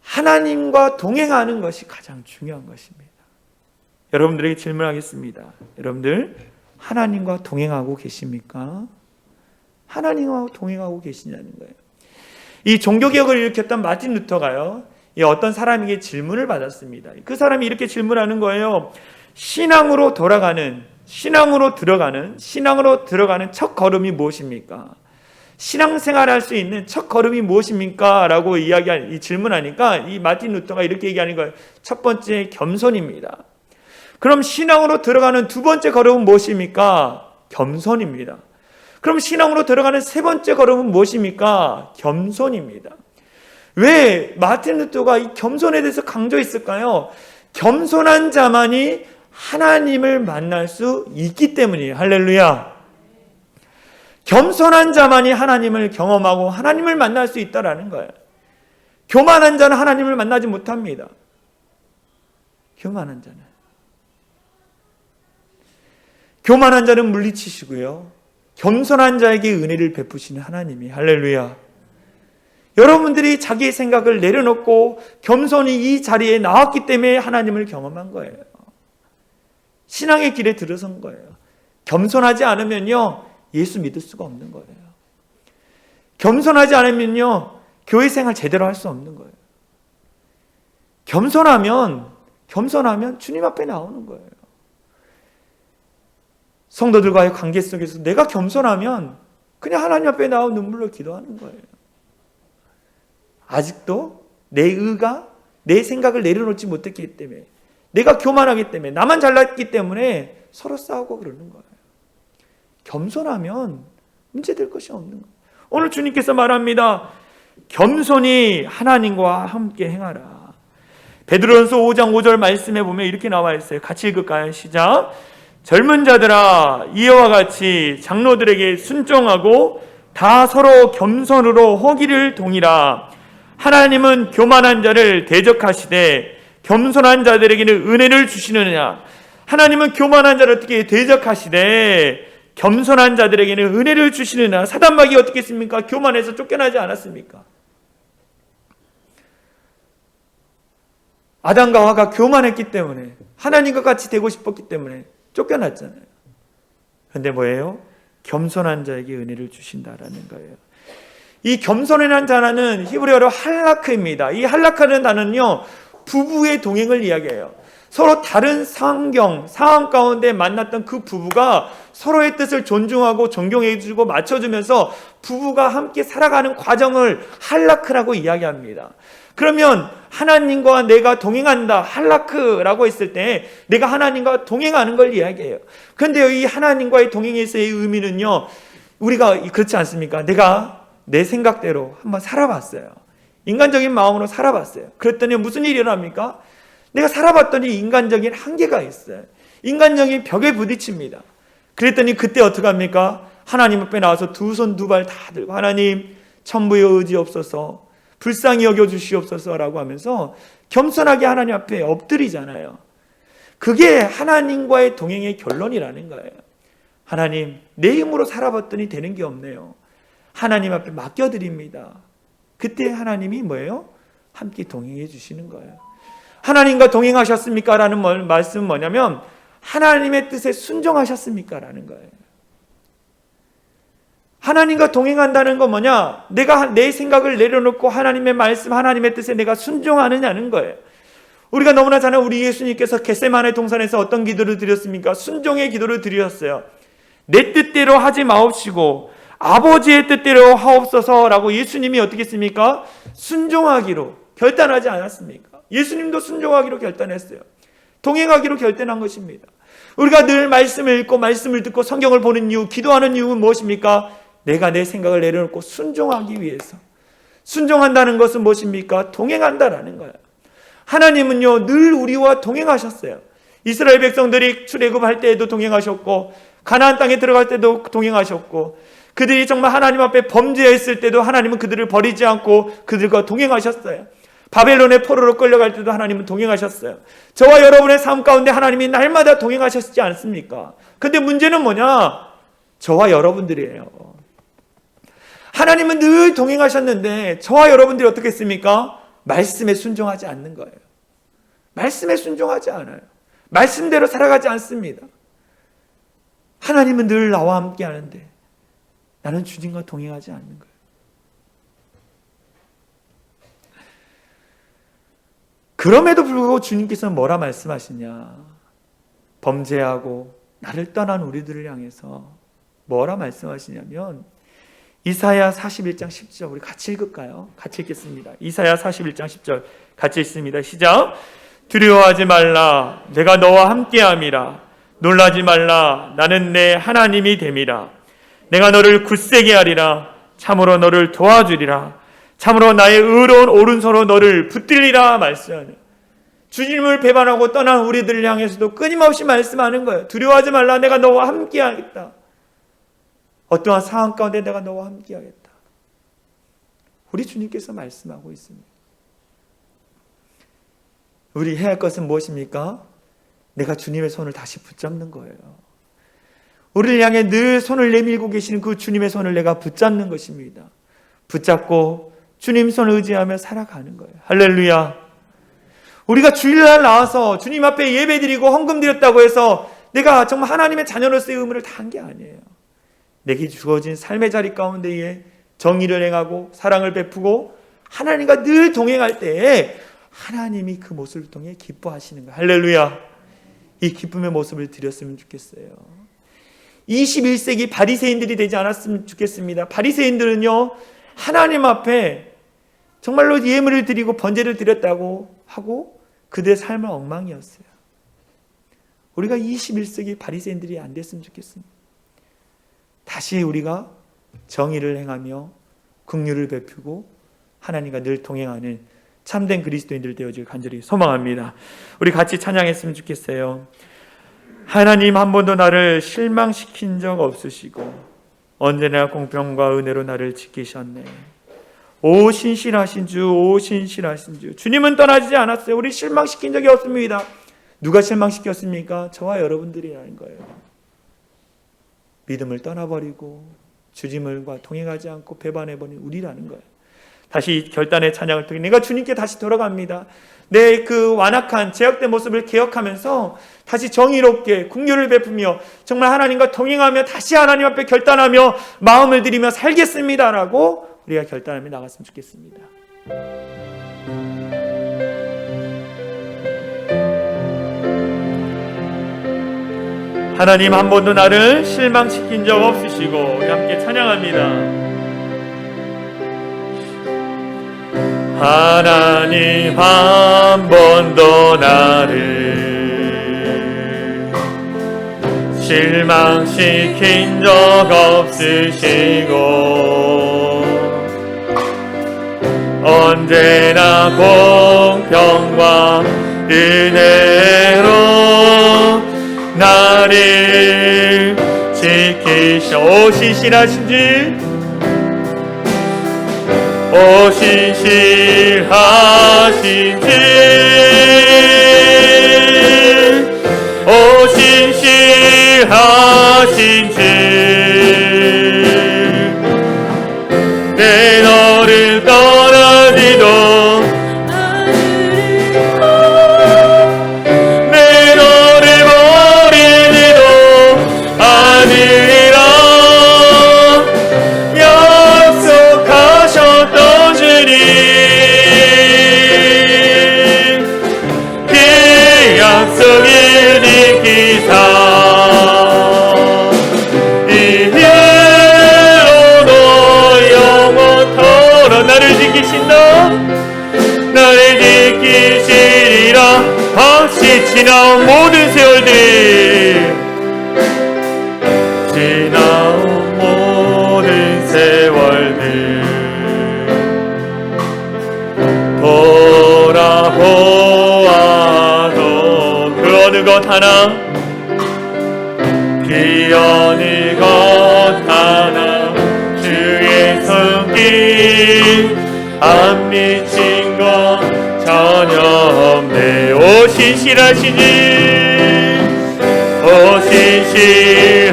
하나님과 동행하는 것이 가장 중요한 것입니다. 여러분들에게 질문하겠습니다. 여러분들 하나님과 동행하고 계십니까? 하나님과 동행하고 계시냐는 거예요. 이 종교개혁을 일으켰던 마틴 루터가요, 어떤 사람에게 질문을 받았습니다. 그 사람이 이렇게 질문하는 거예요. 신앙으로 들어가는 첫 걸음이 무엇입니까? 신앙생활을 할 수 있는 첫 걸음이 무엇입니까? 라고 질문하니까 이 마틴 루터가 이렇게 얘기하는 거예요. 첫 번째, 겸손입니다. 그럼 신앙으로 들어가는 두 번째 걸음은 무엇입니까? 겸손입니다. 그럼 신앙으로 들어가는 세 번째 걸음은 무엇입니까? 겸손입니다. 왜 마틴 루터가 이 겸손에 대해서 강조했을까요? 겸손한 자만이 하나님을 만날 수 있기 때문이에요. 할렐루야. 겸손한 자만이 하나님을 경험하고 하나님을 만날 수 있다라는 거예요. 교만한 자는 하나님을 만나지 못합니다. 교만한 자는 물리치시고요, 겸손한 자에게 은혜를 베푸시는 하나님이. 할렐루야. 여러분들이 자기의 생각을 내려놓고 겸손히 이 자리에 나왔기 때문에 하나님을 경험한 거예요. 신앙의 길에 들어선 거예요. 겸손하지 않으면요, 예수 믿을 수가 없는 거예요. 겸손하지 않으면요, 교회 생활 제대로 할 수 없는 거예요. 겸손하면 주님 앞에 나오는 거예요. 성도들과의 관계 속에서 내가 겸손하면 그냥 하나님 앞에 나와 눈물로 기도하는 거예요. 아직도 내 의가, 내 생각을 내려놓지 못했기 때문에, 내가 교만하기 때문에, 나만 잘났기 때문에 서로 싸우고 그러는 거예요. 겸손하면 문제될 것이 없는 거예요. 오늘 주님께서 말합니다. 겸손히 하나님과 함께 행하라. 베드로전서 5장 5절 말씀에 보면 이렇게 나와 있어요. 같이 읽을까요? 시작. 젊은 자들아, 이와 같이 장로들에게 순종하고 다 서로 겸손으로 호기를 동이라. 하나님은 교만한 자를 대적하시되 겸손한 자들에게는 은혜를 주시느냐. 하나님은 교만한 자를 어떻게 대적하시되 겸손한 자들에게는 은혜를 주시느냐. 사단마귀가 어떻게 했습니까? 교만해서 쫓겨나지 않았습니까? 아담과 하와가 교만했기 때문에, 하나님과 같이 되고 싶었기 때문에 쫓겨났잖아요. 그런데 뭐예요? 겸손한 자에게 은혜를 주신다라는 거예요. 이 겸손한 자는 히브리어로 할라크입니다. 이 할라크는 단어는요, 부부의 동행을 이야기해요. 서로 다른 상황 가운데 만났던 그 부부가 서로의 뜻을 존중하고 존경해주고 맞춰주면서 부부가 함께 살아가는 과정을 할라크라고 이야기합니다. 그러면 하나님과 내가 동행한다, 할라크라고 했을 때 내가 하나님과 동행하는 걸 이야기해요. 그런데 이 하나님과의 동행에서의 의미는요, 우리가 그렇지 않습니까? 내가 내 생각대로 한번 살아봤어요. 인간적인 마음으로 살아봤어요. 그랬더니 무슨 일이 일어납니까? 내가 살아봤더니 인간적인 한계가 있어요. 인간적인 벽에 부딪힙니다. 그랬더니 그때 어떡합니까? 하나님 앞에 나와서 두 손 두 발 다 들고 하나님 천부의 의지 없어서 불쌍히 여겨주시옵소서라고 하면서 겸손하게 하나님 앞에 엎드리잖아요. 그게 하나님과의 동행의 결론이라는 거예요. 하나님, 내 힘으로 살아봤더니 되는 게 없네요. 하나님 앞에 맡겨드립니다. 그때 하나님이 뭐예요? 함께 동행해 주시는 거예요. 하나님과 동행하셨습니까? 라는 말씀은 뭐냐면 하나님의 뜻에 순종하셨습니까? 라는 거예요. 하나님과 동행한다는 건 뭐냐? 내가 내 생각을 내려놓고 하나님의 말씀, 하나님의 뜻에 내가 순종하느냐는 거예요. 우리가 너무나 잘 아는 우리 예수님께서 겟세마네 동산에서 어떤 기도를 드렸습니까? 순종의 기도를 드렸어요. 내 뜻대로 하지 마옵시고 아버지의 뜻대로 하옵소서라고 예수님이 어떻게 했습니까? 순종하기로 결단하지 않았습니까? 예수님도 순종하기로 결단했어요. 동행하기로 결단한 것입니다. 우리가 늘 말씀을 읽고 말씀을 듣고 성경을 보는 이유, 기도하는 이유는 무엇입니까? 내가 내 생각을 내려놓고 순종하기 위해서. 순종한다는 것은 무엇입니까? 동행한다라는 거예요. 하나님은요, 늘 우리와 동행하셨어요. 이스라엘 백성들이 출애굽할 때에도 동행하셨고 가나안 땅에 들어갈 때도 동행하셨고 그들이 정말 하나님 앞에 범죄했을 때도 하나님은 그들을 버리지 않고 그들과 동행하셨어요. 바벨론의 포로로 끌려갈 때도 하나님은 동행하셨어요. 저와 여러분의 삶 가운데 하나님이 날마다 동행하셨지 않습니까? 근데 문제는 뭐냐? 저와 여러분들이에요. 하나님은 늘 동행하셨는데 저와 여러분들이 어떻게 했습니까? 말씀에 순종하지 않는 거예요. 말씀에 순종하지 않아요. 말씀대로 살아가지 않습니다. 하나님은 늘 나와 함께 하는데 나는 주님과 동행하지 않는 거예요. 그럼에도 불구하고 주님께서는 뭐라 말씀하시냐? 범죄하고 나를 떠난 우리들을 향해서 뭐라 말씀하시냐면 이사야 41장 10절 우리 같이 읽을까요? 같이 읽겠습니다. 이사야 41장 10절 같이 읽습니다. 시작. 두려워하지 말라. 내가 너와 함께함이라. 놀라지 말라. 나는 내 하나님이 됨이라. 내가 너를 굳세게 하리라. 참으로 너를 도와주리라. 참으로 나의 의로운 오른손으로 너를 붙들리라 말씀하네요. 주님을 배반하고 떠난 우리들을 향해서도 끊임없이 말씀하는 거예요. 두려워하지 말라. 내가 너와 함께 하겠다. 어떠한 상황 가운데 내가 너와 함께 하겠다. 우리 주님께서 말씀하고 있습니다. 우리 해야 할 것은 무엇입니까? 내가 주님의 손을 다시 붙잡는 거예요. 우리를 향해 늘 손을 내밀고 계시는 그 주님의 손을 내가 붙잡는 것입니다. 붙잡고 주님 손을 의지하며 살아가는 거예요. 할렐루야. 우리가 주일날 나와서 주님 앞에 예배드리고 헌금 드렸다고 해서 내가 정말 하나님의 자녀로서의 의무를 다한 게 아니에요. 내게 주어진 삶의 자리 가운데에 정의를 행하고 사랑을 베푸고 하나님과 늘 동행할 때에 하나님이 그 모습을 통해 기뻐하시는 거예요. 할렐루야. 이 기쁨의 모습을 드렸으면 좋겠어요. 21세기 바리새인들이 되지 않았으면 좋겠습니다. 바리새인들은요, 하나님 앞에 정말로 예물을 드리고 번제를 드렸다고 하고 그들의 삶은 엉망이었어요. 우리가 21세기 바리새인들이 안 됐으면 좋겠습니다. 다시 우리가 정의를 행하며 긍휼을 베푸고 하나님과 늘 동행하는 참된 그리스도인들 되어질 간절히 소망합니다. 우리 같이 찬양했으면 좋겠어요. 하나님 한 번도 나를 실망시킨 적 없으시고 언제나 공평과 은혜로 나를 지키셨네. 오 신실하신 주, 오 신실하신 주. 주님은 떠나지 않았어요. 우리 실망시킨 적이 없습니다. 누가 실망시켰습니까? 저와 여러분들이라는 거예요. 믿음을 떠나버리고 주님과 동행하지 않고 배반해버린 우리라는 거예요. 다시 결단의 찬양을 통해 내가 주님께 다시 돌아갑니다. 내 그 완악한 제약된 모습을 개혁하면서 다시 정의롭게 긍휼을 베푸며 정말 하나님과 동행하며 다시 하나님 앞에 결단하며 마음을 들이며 살겠습니다라고 우리가 결단하며 나갔으면 좋겠습니다. 하나님 한 번도 나를 실망시킨 적 없으시고 우리 함께 찬양합니다. 하나님 한 번도 나를 실망시킨 적 없으시고 언제나 공평과 은혜로 나를 지키셔. 오 신실하신지, 오 신실하신지, 오 신실하신지, 내 너를 떠나지도 내 너를 버리지도 않으리라 약속하셨던 주님, 그 약속을 지키사 이대로도 영원토록 나를 지키신다. 나를 지키시리라. 다시 지나온 모든 세월들, 지나온 모든 세월들 돌아보아도 그 어느 것 하나, 그 어느 것 하나 주의 손길 안 미친 것 전혀 없네. 오 신실하시니, 오 신실하시지,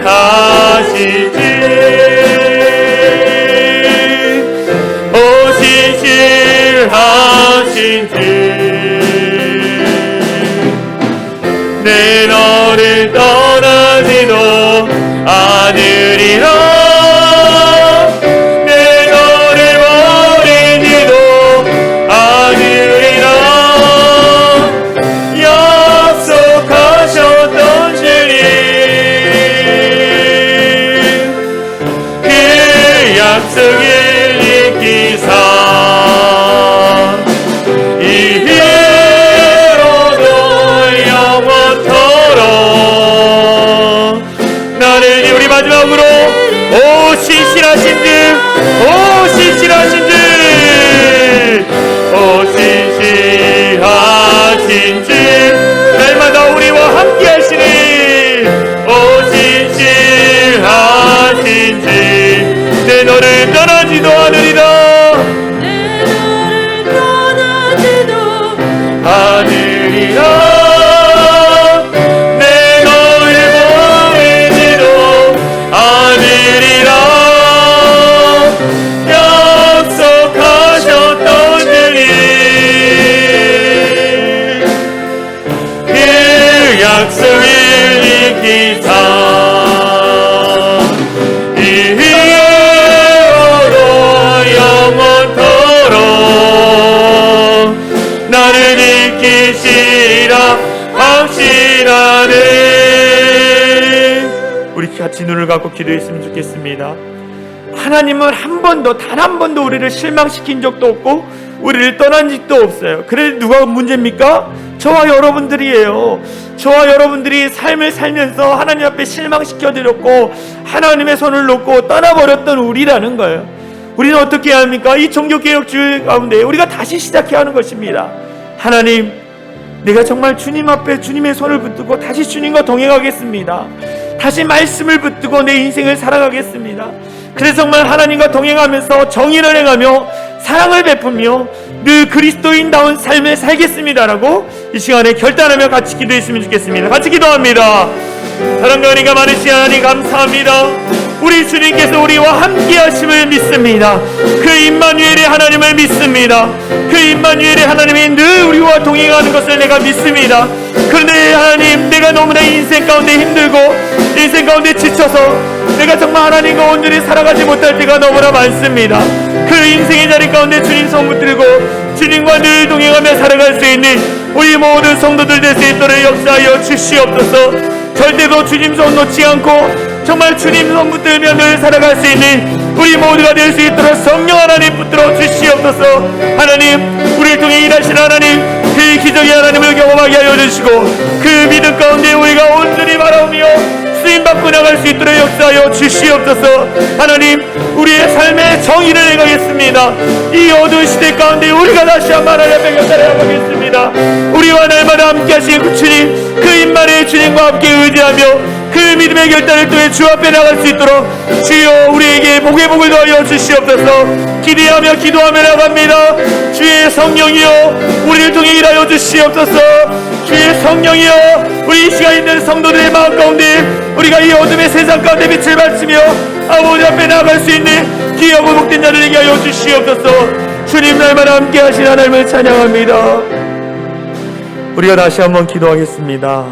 오 신실하신지, 내 너를 떠나지도 않으리라. 내 너를 버리지도 않으리라. 약속하셨던 주님, 그 약속을 지키사 이대로도 영원토록 나를. 우리 마지막으로 오 신실하신 주, 오 신실하신 주, 오 신실하신 주, 날마다 우리와 함께 하시니 오 신실하신 주, 내 너를 떠나지도 않으리라. 내 너를 떠나지도 않으리라. 내 너를 버리지도 않으리라. 약속하셨던 주님, 그 약속을 지키사 이대로도 영원토록 나를 지키시라 확신하네. 우리 같이 눈을 감고 기도했으면 좋겠습니다. 하나님은 한 번도, 단 한 번도 우리를 실망시킨 적도 없고 우리를 떠난 적도 없어요. 그래도 누가 문제입니까? 저와 여러분들이에요. 저와 여러분들이 삶을 살면서 하나님 앞에 실망시켜드렸고 하나님의 손을 놓고 떠나버렸던 우리라는 거예요. 우리는 어떻게 해야 합니까? 이 종교개혁주의 가운데 우리가 다시 시작해야 하는 것입니다. 하나님, 내가 정말 주님 앞에 주님의 손을 붙들고 다시 주님과 동행하겠습니다. 다시 말씀을 붙들고 내 인생을 살아가겠습니다. 그래서 정말 하나님과 동행하면서 정의를 행하며 사랑을 베풀며 늘 그리스도인다운 삶을 살겠습니다라고 이 시간에 결단하며 같이 기도했으면 좋겠습니다. 같이 기도합니다. 사랑과 은혜가 많으신 하나님 감사합니다. 우리 주님께서 우리와 함께 하심을 믿습니다. 그 임마누엘의 하나님을 믿습니다. 그 임마누엘의 하나님이 늘 우리와 동행하는 것을 내가 믿습니다. 그런데 하나님, 내가 너무나 인생 가운데 힘들고 인생 가운데 지쳐서 내가 정말 하나님과 온전히 살아가지 못할 때가 너무나 많습니다. 그 인생의 자리 가운데 주님 손 붙들고 주님과 늘 동행하며 살아갈 수 있는 우리 모든 성도들 될 수 있도록 역사하여 주시옵소서. 절대로 주님 손 놓지 않고 정말 주님 손 붙들며 늘 살아갈 수 있는 우리 모두가 될 수 있도록 성령 하나님 붙들어 주시옵소서. 하나님, 우리를 통해 일하신 하나님, 그 기적의 하나님을 경험하게 하여 주시고 그 믿음 가운데 우리가 온전히 바라오며 쓰임받고 나갈 수 있도록 역사하여 주시옵소서. 하나님, 우리의 삶의 정의를 행하겠습니다. 이 어두운 시대 가운데 우리가 다시 한번 하나님 앞에 결단해 보겠습니다. 우리와 날마다 함께 하신 그 주님, 그 임마누엘 주님과 함께 의지하며 그 믿음의 결단을 통해 주 앞에 나갈 수 있도록 주여 우리에게 복의 복을 더하여 주시옵소서. 기대하며 기도하며 나갑니다. 주의 성령이여 우리를 통해 일하여 주시옵소서. 주의 성령이여 우리 이 시간 있는 성도들의 마음 가운데 우리가 이 어둠의 세상 가운데 빛을 발치며 아버지 앞에 나아갈 수 있는 귀하고 복된 자들에게 하여 주시옵소서. 주님 날마다 함께 하신 하나님을 찬양합니다. 우리가 다시 한번 기도하겠습니다.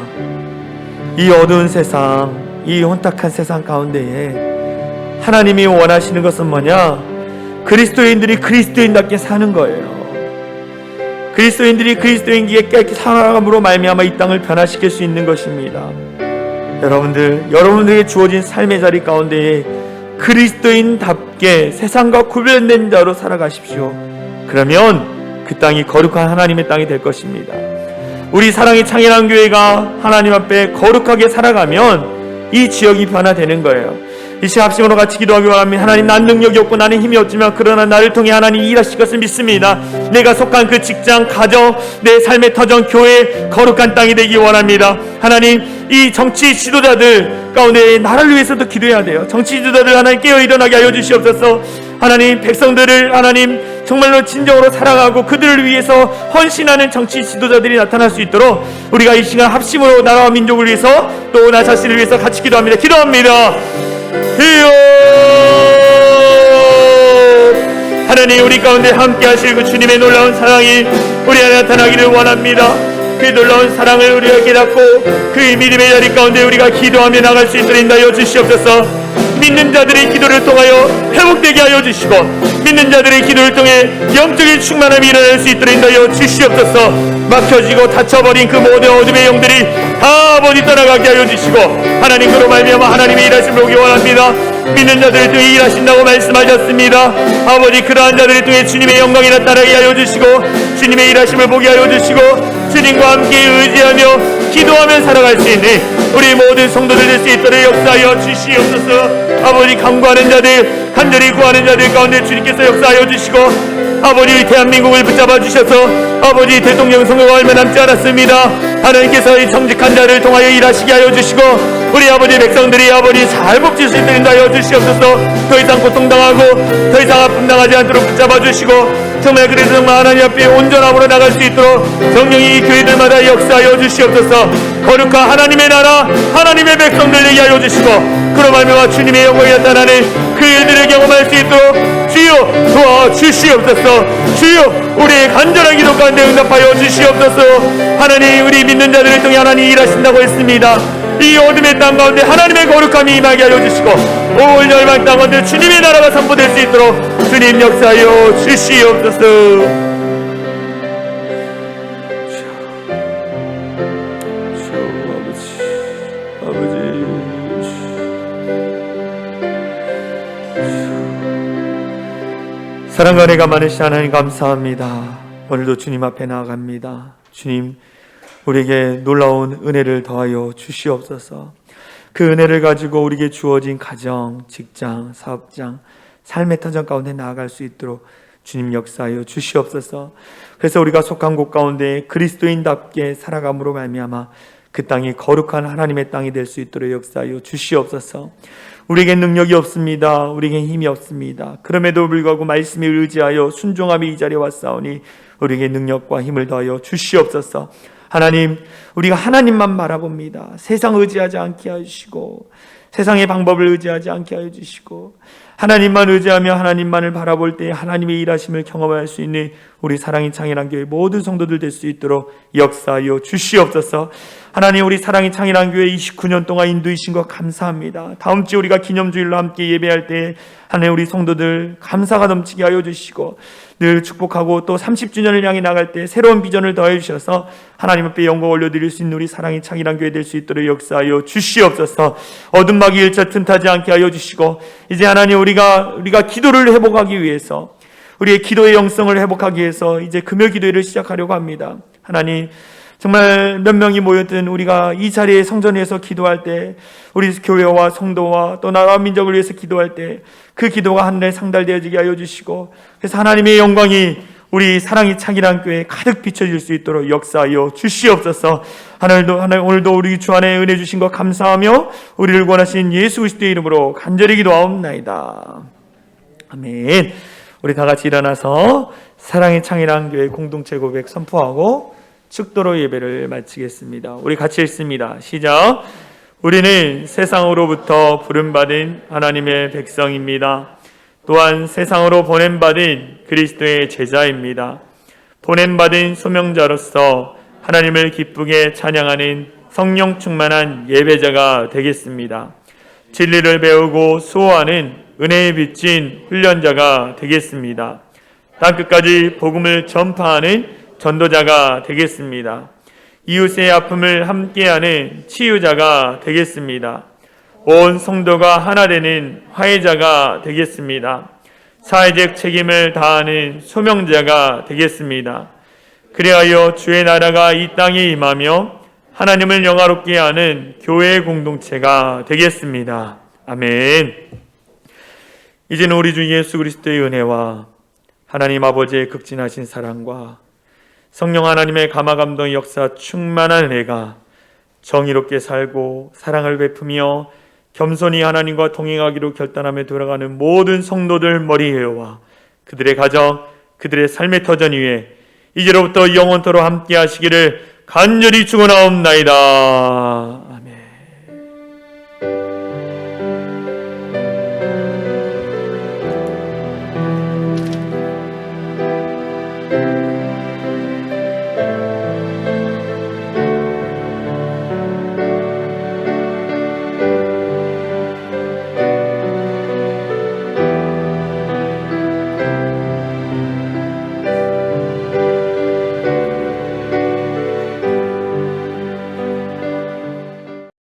이 어두운 세상, 이 혼탁한 세상 가운데에 하나님이 원하시는 것은 뭐냐? 그리스도인들이 그리스도인답게 사는 거예요. 그리스도인들이 그리스도인기에 깨끗이 살아감으로 말미암아 이 땅을 변화시킬 수 있는 것입니다. 여러분들에게 주어진 삶의 자리 가운데에 그리스도인답게 세상과 구별된 자로 살아가십시오. 그러면 그 땅이 거룩한 하나님의 땅이 될 것입니다. 우리 사랑의 창현한 교회가 하나님 앞에 거룩하게 살아가면 이 지역이 변화되는 거예요. 이 시간 합심으로 같이 기도하기 원합니다. 하나님, 난 능력이 없고 나는 힘이 없지만 그러나 나를 통해 하나님 일하실 것을 믿습니다. 내가 속한 그 직장, 가정, 내 삶의 터전, 교회 거룩한 땅이 되기 원합니다. 하나님, 이 정치 지도자들 가운데 나를 위해서도 기도해야 돼요. 정치 지도자들 하나님 깨어 일어나게 하여 주시옵소서. 하나님, 백성들을 하나님 정말로 진정으로 사랑하고 그들을 위해서 헌신하는 정치 지도자들이 나타날 수 있도록 우리가 이 시간 합심으로 나라와 민족을 위해서 또 나 자신을 위해서 같이 기도합니다. 하나님, 우리 가운데 함께 하실 그 주님의 놀라운 사랑이 우리 안에 나타나기를 원합니다. 그 놀라운 사랑을 우리가 깨닫고 그 믿음의 자리 가운데 우리가 기도하며 나갈 수 있도록 인도하여 주시옵소서. 믿는 자들의 기도를 통하여 회복되게 하여 주시고 믿는 자들의 기도를 통해 영적인 충만함이 일어날 수 있도록 인도하여 주시옵소서. 막혀지고 닫혀버린 그 모든 어둠의 영들이 다 아버지 떠나가게 하여 주시고 하나님, 그로 말미암아 하나님의 일하심을 보기 원합니다. 믿는 자들을 통해 일하신다고 말씀하셨습니다. 아버지, 그러한 자들을 통해 주님의 영광이 나타나게 하여 주시고 주님의 일하심을 보게 하여 주시고 주님과 함께 의지하며 기도하며 살아갈 수 있는 우리 모든 성도들 될 수 있도록 역사하여 주시옵소서. 아버지, 간구하는 자들, 간절히 구하는 자들 가운데 주님께서 역사하여 주시고 아버지, 대한민국을 붙잡아 주셔서 아버지 대통령 선거가 얼마 남지 않았습니다. 하나님께서 이 정직한 자를 통하여 일하시게 하여 주시고 우리 아버지 백성들이 아버지 잘 복질 수 있도록 하여 주시옵소서. 더 이상 고통당하고 더 이상 아픔당하지 않도록 붙잡아 주시고 정말 그래서 정말 하나님 앞에 온전함으로 나갈 수 있도록 성령이 이 교회들마다 역사하여 주시옵소서. 거룩한 하나님의 나라, 하나님의 백성들 되게 하여 주시고 그로 말미암아 주님의 영광이 나타나는 그 일들을 경험할 수 있도록 주여 도와주시옵소서. 주여 우리의 간절한 기도 가운데 응답하여 주시옵소서. 하나님, 우리 믿는 자들을 통해 하나님 일하신다고 했습니다. 이 어둠의 땅 가운데 하나님의 거룩함이 임하게 하여 주시고 온 열방 땅 가운데 주님의 나라가 선포될 수 있도록 주님 역사하여 주시옵소서. 사랑과 은혜가 많으신 하나님 감사합니다. 오늘도 주님 앞에 나아갑니다. 주님, 우리에게 놀라운 은혜를 더하여 주시옵소서. 그 은혜를 가지고 우리에게 주어진 가정, 직장, 사업장, 삶의 터전 가운데 나아갈 수 있도록 주님 역사하여 주시옵소서. 그래서 우리가 속한 곳 가운데 그리스도인답게 살아감으로 말미암아 그 땅이 거룩한 하나님의 땅이 될 수 있도록 역사하여 주시옵소서. 우리에겐 능력이 없습니다. 우리에겐 힘이 없습니다. 그럼에도 불구하고 말씀에 의지하여 순종함이 이 자리에 왔사오니 우리에게 능력과 힘을 더하여 주시옵소서. 하나님, 우리가 하나님만 바라봅니다. 세상 의지하지 않게 하시고 세상의 방법을 의지하지 않게 하여 주시고 하나님만 의지하며 하나님만을 바라볼 때 하나님의 일하심을 경험할 수 있는 우리 사랑의 창일한 교회 모든 성도들 될 수 있도록 역사하여 주시옵소서. 하나님, 우리 사랑의 창일한 교회 29년 동안 인도이신 것 감사합니다. 다음 주 우리가 기념주일로 함께 예배할 때 하나님 우리 성도들 감사가 넘치게 하여 주시고 늘 축복하고 또 30주년을 향해 나갈 때 새로운 비전을 더해 주셔서 하나님 앞에 영광 올려드릴 수 있는 우리 사랑의 창일한 교회 될 수 있도록 역사하여 주시옵소서. 어둠막이 일차 틈타지 않게 하여 주시고 이제 하나님 우리가 기도를 회복하기 위해서 우리의 기도의 영성을 회복하기 위해서 이제 금요 기도회를 시작하려고 합니다. 하나님, 정말 몇 명이 모였든 우리가 이 자리에 성전에서 기도할 때 우리 교회와 성도와 또 나라 민족을 위해서 기도할 때 그 기도가 하늘에 상달되어지게 하여 주시고 그래서 하나님의 영광이 우리 사랑이 창일한 교회에 가득 비춰질 수 있도록 역사하여 주시옵소서. 하나님 오늘도 우리 주 안에 은혜 주신 것 감사하며 우리를 구원하신 예수 그리스도의 이름으로 간절히 기도하옵나이다. 아멘. 우리 다 같이 일어나서 사랑의 창일한 교회 공동체 고백 선포하고 축도로 예배를 마치겠습니다. 우리 같이 읽습니다. 시작. 우리는 세상으로부터 부름받은 하나님의 백성입니다. 또한 세상으로 보냄받은 그리스도의 제자입니다. 보냄받은 소명자로서 하나님을 기쁘게 찬양하는 성령 충만한 예배자가 되겠습니다. 진리를 배우고 수호하는 은혜에 빚진 훈련자가 되겠습니다. 땅끝까지 복음을 전파하는 전도자가 되겠습니다. 이웃의 아픔을 함께하는 치유자가 되겠습니다. 온 성도가 하나 되는 화해자가 되겠습니다. 사회적 책임을 다하는 소명자가 되겠습니다. 그리하여 주의 나라가 이 땅에 임하며 하나님을 영화롭게 하는 교회의 공동체가 되겠습니다. 아멘. 이제는 우리 주 예수 그리스도의 은혜와 하나님 아버지의 극진하신 사랑과 성령 하나님의 감화감동 역사 충만한 은혜가 정의롭게 살고 사랑을 베푸며 겸손히 하나님과 동행하기로 결단하며 돌아가는 모든 성도들 머리에와 그들의 가정, 그들의 삶의 터전 위에 이제로부터 영원토록 함께 하시기를 간절히 축원하옵나이다.